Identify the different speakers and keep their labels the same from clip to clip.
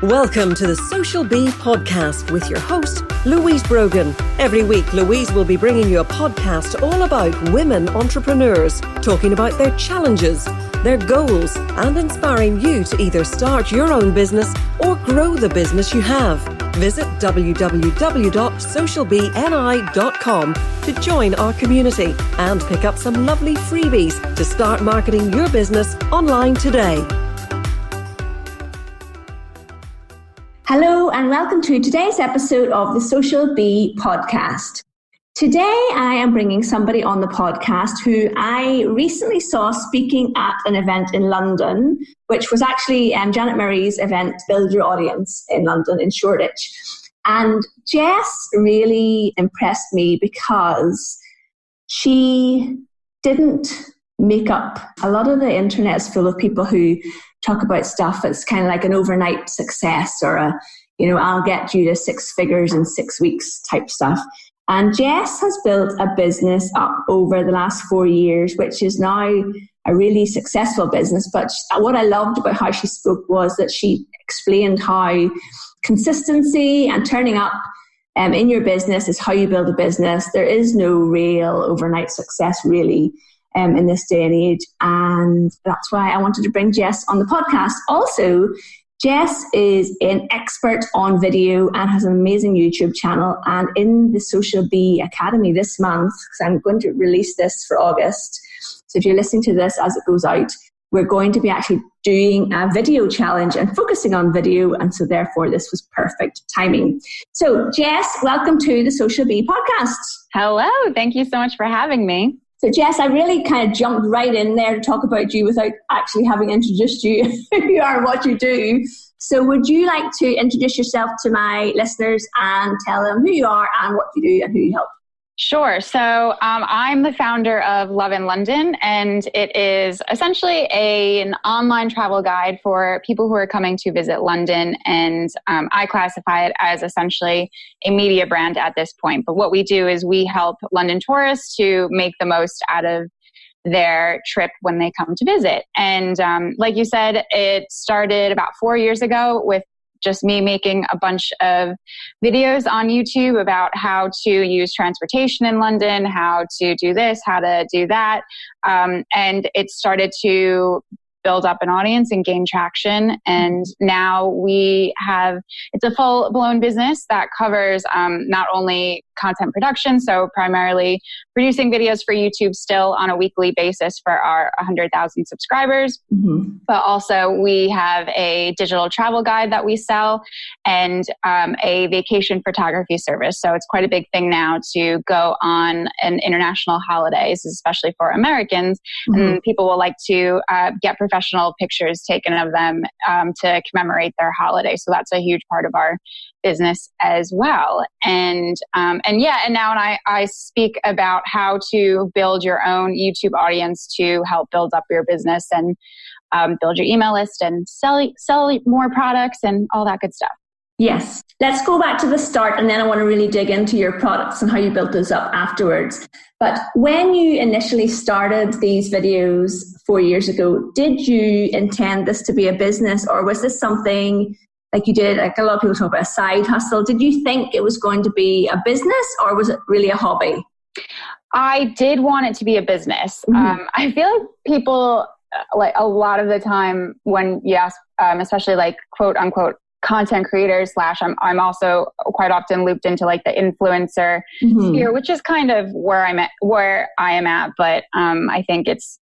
Speaker 1: Welcome to the Social Bee podcast with your host, Louise Brogan. Every week, Louise will be bringing you a podcast all about women entrepreneurs, talking about their challenges, their goals, and inspiring you to either start your own business or grow the business you have. Visit www.socialbeeni.com to join our community and pick up some lovely freebies to start marketing your business online today.
Speaker 2: Hello and welcome to today's episode of the Social Bee podcast. Today I am bringing somebody on the podcast who I recently saw speaking at an event in London, which was actually Janet Murray's event, Build Your Audience in London, in Shoreditch. And Jess really impressed me because she didn't make up. A lot of the internet is full of people who talk about stuff that's kind of like an overnight success or I'll get you to six figures in 6 weeks type stuff. And Jess has built a business up over the last 4 years, which is now a really successful business. But what I loved about how she spoke was that she explained how consistency and turning up in your business is how you build a business. There is no real overnight success really in this day and age. And that's why I wanted to bring Jess on the podcast. Also, Jess is an expert on video and has an amazing YouTube channel. And in the Social Bee Academy this month, because I'm going to release this for August, so if you're listening to this as it goes out, we're going to be actually doing a video challenge and focusing on video. And so therefore, this was perfect timing. So Jess, welcome to the Social Bee podcast.
Speaker 3: Hello. Thank you so much for having me.
Speaker 2: So Jess, I really kind of jumped right in there to talk about you without actually having introduced you, who you are and what you do. So would you like to introduce yourself to my listeners and tell them who you are and what you do and who you help?
Speaker 3: Sure. So I'm the founder of Love in London, and it is essentially an online travel guide for people who are coming to visit London. And I classify it as essentially a media brand at this point. But what we do is we help London tourists to make the most out of their trip when they come to visit. And like you said, it started about 4 years ago with just me making a bunch of videos on YouTube about how to use transportation in London, how to do this, how to do that. And it started to build up an audience and gain traction. And now it's a full-blown business that covers not only content production, so primarily producing videos for YouTube still on a weekly basis for our 100,000 subscribers. Mm-hmm. But also we have a digital travel guide that we sell and a vacation photography service. So it's quite a big thing now to go on an international holidays, especially for Americans. Mm-hmm. And people will like to get professional pictures taken of them to commemorate their holiday. So that's a huge part of our business as well. And now I speak about how to build your own YouTube audience to help build up your business and build your email list and sell more products and all that good stuff.
Speaker 2: Yes. Let's go back to the start, and then I want to really dig into your products and how you built those up afterwards. But when you initially started these videos 4 years ago, did you intend this to be a business, or was this something like you did, like a lot of people talk about a side hustle? Did you think it was going to be a business, or was it really a hobby?
Speaker 3: I did want it to be a business. Mm-hmm. I feel like people, like a lot of the time when you ask, especially like quote unquote content creators / I'm also quite often looped into like the influencer sphere, which is kind of where I am at. But I think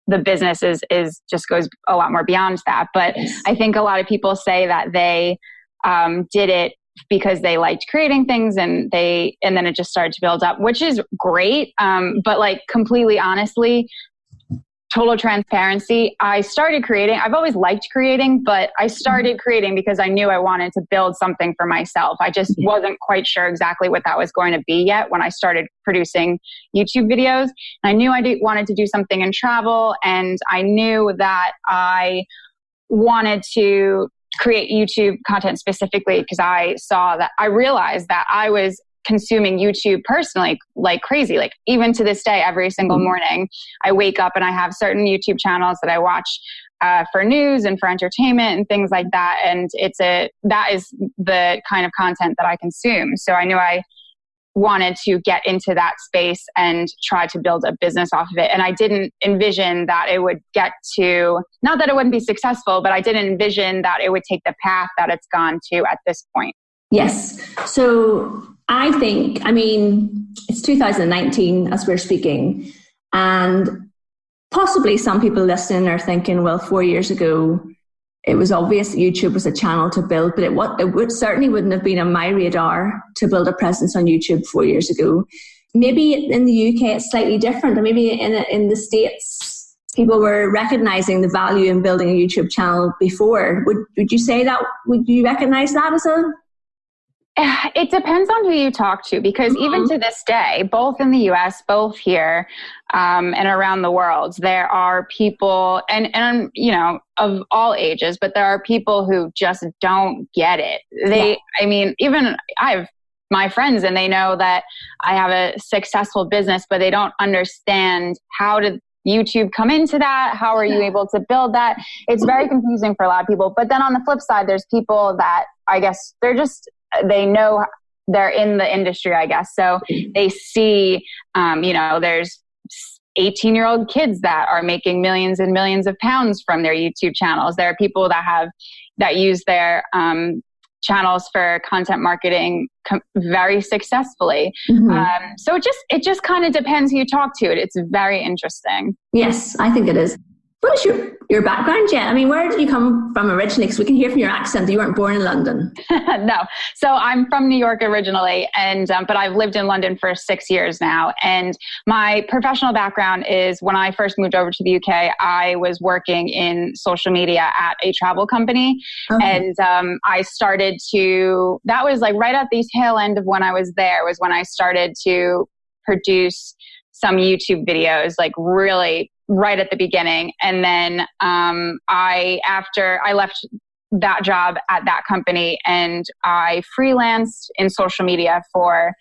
Speaker 3: the business is just goes a lot more beyond that. But yes. I think a lot of people say that they did it because they liked creating things and then it just started to build up, which is great. But like completely honestly, total transparency, I started creating. I've always liked creating, but I started creating because I knew I wanted to build something for myself. I just wasn't quite sure exactly what that was going to be yet when I started producing YouTube videos. And I knew I wanted to do something in travel, and I knew that I wanted to create YouTube content specifically because I realized that I was consuming YouTube personally like crazy. Like even to this day, every single morning I wake up and I have certain YouTube channels that I watch for news and for entertainment and things like that. And that is the kind of content that I consume. So I knew I wanted to get into that space and try to build a business off of it. And I didn't envision that it would get to, not that it wouldn't be successful, but I didn't envision that it would take the path that it's gone to at this point.
Speaker 2: Yes. So I think, it's 2019 as we're speaking, and possibly some people listening are thinking, well, 4 years ago, it was obvious that YouTube was a channel to build, but it certainly wouldn't have been on my radar to build a presence on YouTube 4 years ago. Maybe in the UK, it's slightly different. And maybe in the States, people were recognizing the value in building a YouTube channel before. Would you say that? Would you recognize that as a...
Speaker 3: It depends on who you talk to, because even to this day, both in the US, both here, and around the world, there are people and of all ages, but there are people who just don't get it. Even I have my friends and they know that I have a successful business, but they don't understand how did YouTube come into that? How are you able to build that? It's very confusing for a lot of people. But then on the flip side, there's people that I guess they know they're in the industry, I guess. So they see, there's 18-year-old kids that are making millions and millions of pounds from their YouTube channels. There are people that use their channels for content marketing very successfully. Mm-hmm. So it just kind of depends who you talk to. It's very interesting.
Speaker 2: Yes, I think it is. What is your background, Jen? Where did you come from originally? Because we can hear from your accent that you weren't born in London.
Speaker 3: No. So I'm from New York originally, and but I've lived in London for 6 years now. And my professional background is when I first moved over to the UK, I was working in social media at a travel company. Okay. And I started that was like right at the tail end of when I was there was when I started to produce some YouTube videos, like really right at the beginning. And then after I left that job at that company and I freelanced in social media for,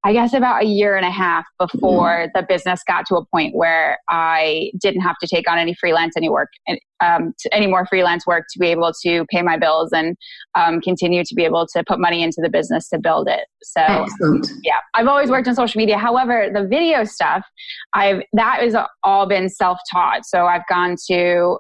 Speaker 3: I guess, about a year and a half before the business got to a point where I didn't have to take on any more freelance work to be able to pay my bills and continue to be able to put money into the business to build it. So excellent. Yeah, I've always worked in social media. However, the video stuff, that has all been self-taught. So I've gone to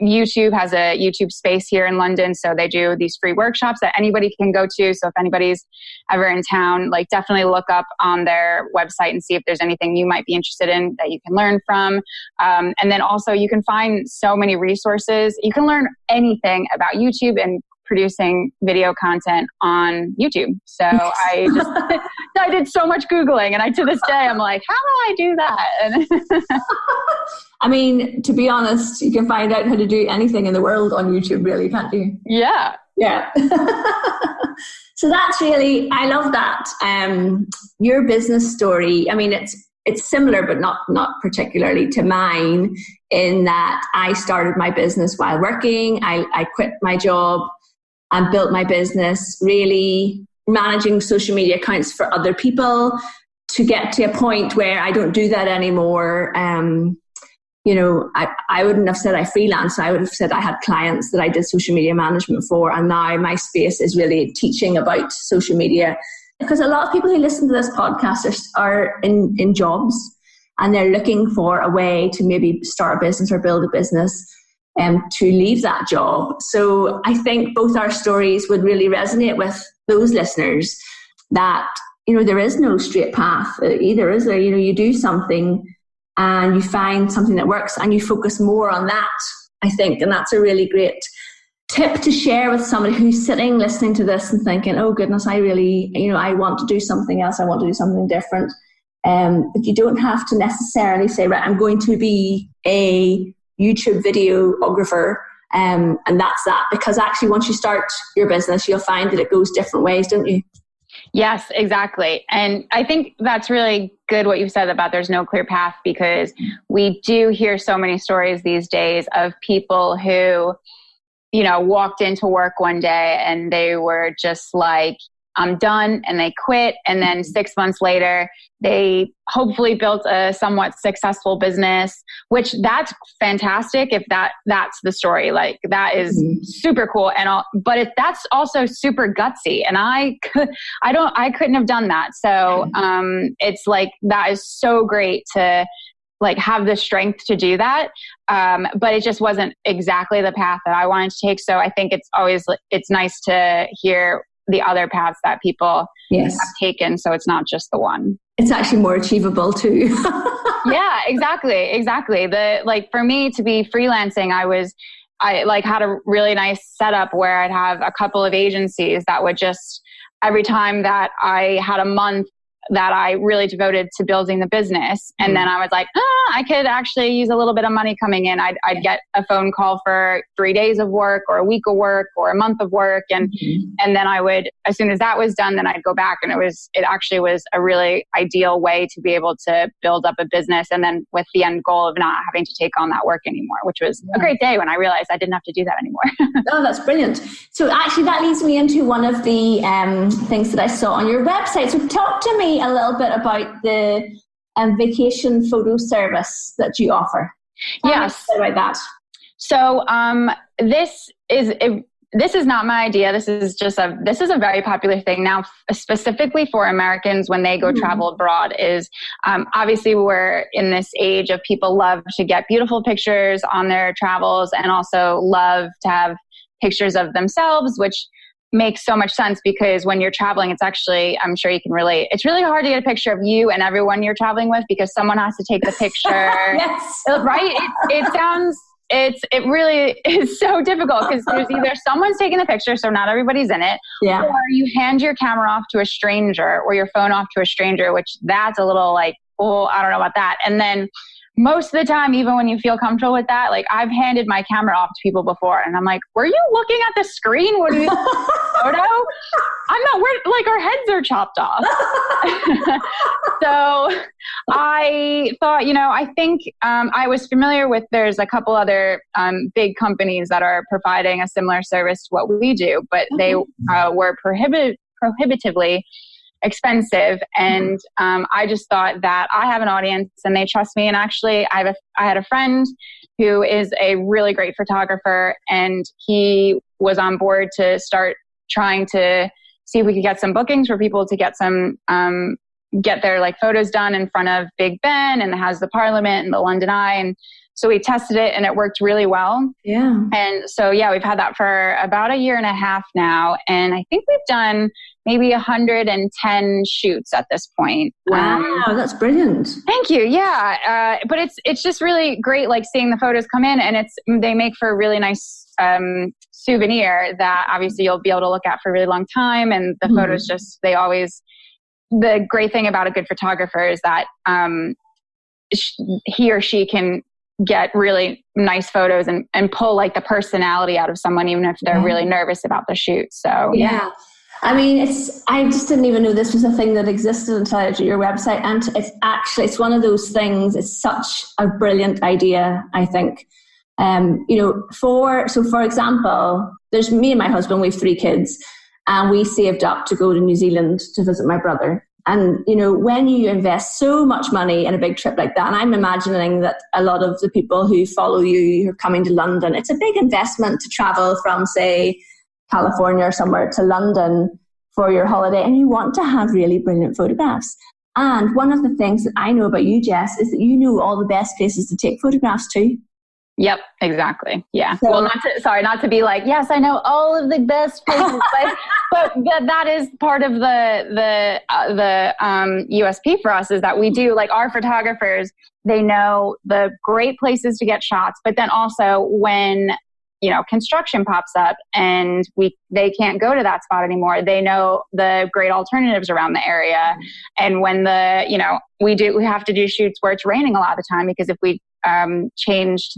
Speaker 3: YouTube has a YouTube space here in London. So they do these free workshops that anybody can go to. So if anybody's ever in town, like definitely look up on their website and see if there's anything you might be interested in that you can learn from. And then also you can find so many resources. You can learn anything about YouTube and producing video content on YouTube. So I did so much Googling, and to this day, I'm like, how do I do that?
Speaker 2: To be honest, you can find out how to do anything in the world on YouTube, really, can't you?
Speaker 3: Yeah.
Speaker 2: Yeah. So that's really, I love that. Your business story, it's similar, but not particularly to mine, in that I started my business while working. I quit my job and built my business really managing social media accounts for other people to get to a point where I don't do that anymore. I wouldn't have said I freelanced. I would have said I had clients that I did social media management for. And now my space is really teaching about social media, because a lot of people who listen to this podcast are in jobs and they're looking for a way to maybe start a business or build a business to leave that job. So I think both our stories would really resonate with those listeners that, there is no straight path either, is there? You do something and you find something that works and you focus more on that, I think. And that's a really great tip to share with somebody who's sitting listening to this and thinking, oh goodness, I really, I want to do something else. I want to do something different. But you don't have to necessarily say, right, I'm going to be a YouTube videographer, and that's that. Because actually, once you start your business, you'll find that it goes different ways, don't you?
Speaker 3: Yes, exactly. And I think that's really good what you've said about there's no clear path, because we do hear so many stories these days of people who, walked into work one day and they were just like, I'm done, and they quit. And then 6 months later, they hopefully built a somewhat successful business, which that's fantastic. If that's the story, like that is super cool. But that's also super gutsy. And I couldn't have done that. So, it's like, that is so great to like have the strength to do that. But it just wasn't exactly the path that I wanted to take. So I think it's nice to hear the other paths that people have taken. So it's not just the one.
Speaker 2: It's actually more achievable too.
Speaker 3: Yeah, exactly. For me to be freelancing, I like had a really nice setup where I'd have a couple of agencies that would just, every time that I had a month that I really devoted to building the business. And then I was like, I could actually use a little bit of money coming in. I'd get a phone call for 3 days of work or a week of work or a month of work. And then I would, as soon as that was done, then I'd go back. And it actually was a really ideal way to be able to build up a business. And then with the end goal of not having to take on that work anymore, which was a great day when I realized I didn't have to do that anymore.
Speaker 2: Oh, that's brilliant. So actually that leads me into one of the things that I saw on your website. So talk to me a little bit about the vacation photo service that you offer.
Speaker 3: Yes.
Speaker 2: About that.
Speaker 3: So this is not my idea. This is a very popular thing now, specifically for Americans when they go travel abroad. Is obviously we're in this age of people love to get beautiful pictures on their travels and also love to have pictures of themselves, which makes so much sense because when you're traveling, it's actually, I'm sure you can relate, it's really hard to get a picture of you and everyone you're traveling with because someone has to take the picture.
Speaker 2: Yes.
Speaker 3: Right? It really is so difficult because there's either someone's taking the picture, so not everybody's in it, or you hand your camera off to a stranger or your phone off to a stranger, which that's a little like, oh, I don't know about that. And then most of the time, even when you feel comfortable with that, like I've handed my camera off to people before and I'm like, were you looking at the screen? What are you photo? I'm not, like our heads are chopped off. So I thought, I think I was familiar with, there's a couple other big companies that are providing a similar service to what we do, but they were prohibitively expensive. And I just thought that I have an audience and they trust me. And actually I had a friend who is a really great photographer and he was on board to start trying to see if we could get some bookings for people to get some, get their like photos done in front of Big Ben and has the Parliament and the London Eye. And so we tested it and it worked really well.
Speaker 2: Yeah.
Speaker 3: And so, we've had that for about a year and a half now. And I think we've done maybe 110 shoots at this point.
Speaker 2: Wow, that's brilliant.
Speaker 3: Thank you. Yeah. But it's just really great, like seeing the photos come in and they make for a really nice souvenir that obviously you'll be able to look at for a really long time. And the photos the great thing about a good photographer is that he or she can get really nice photos and pull like the personality out of someone, even if they're really nervous about the shoot. So
Speaker 2: yeah. I mean, I just didn't even know this was a thing that existed until I looked at your website. And it's one of those things, it's such a brilliant idea, I think. For example, there's me and my husband, we have 3 kids and we saved up to go to New Zealand to visit my brother. And, when you invest so much money in a big trip like that, and I'm imagining that a lot of the people who follow you who are coming to London, it's a big investment to travel from, say, California or somewhere to London for your holiday, and you want to have really brilliant photographs. And one of the things that I know about you, Jess, is that you know all the best places to take photographs too.
Speaker 3: Yep, exactly. Yeah. So, well, not to be like, yes, I know all of the best places, but that is part of the USP for us is that we do, like, our photographers, they know the great places to get shots, but then also when construction pops up and they can't go to that spot anymore, they know the great alternatives around the area. And when we have to do shoots where it's raining a lot of the time, because if we change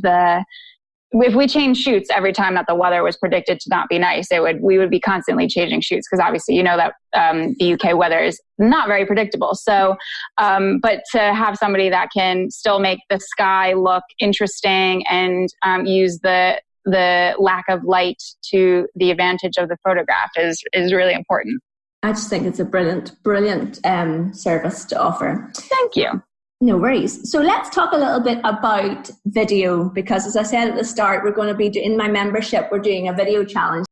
Speaker 3: shoots every time that the weather was predicted to not be nice, we would be constantly changing shoots because obviously that the UK weather is not very predictable. So, but to have somebody that can still make the sky look interesting and use the lack of light to the advantage of the photograph is really important.
Speaker 2: I just think it's a brilliant service to offer.
Speaker 3: Thank you.
Speaker 2: No worries. So let's talk a little bit about video, because as I said at the start, we're going to be in my membership, we're doing a video challenge.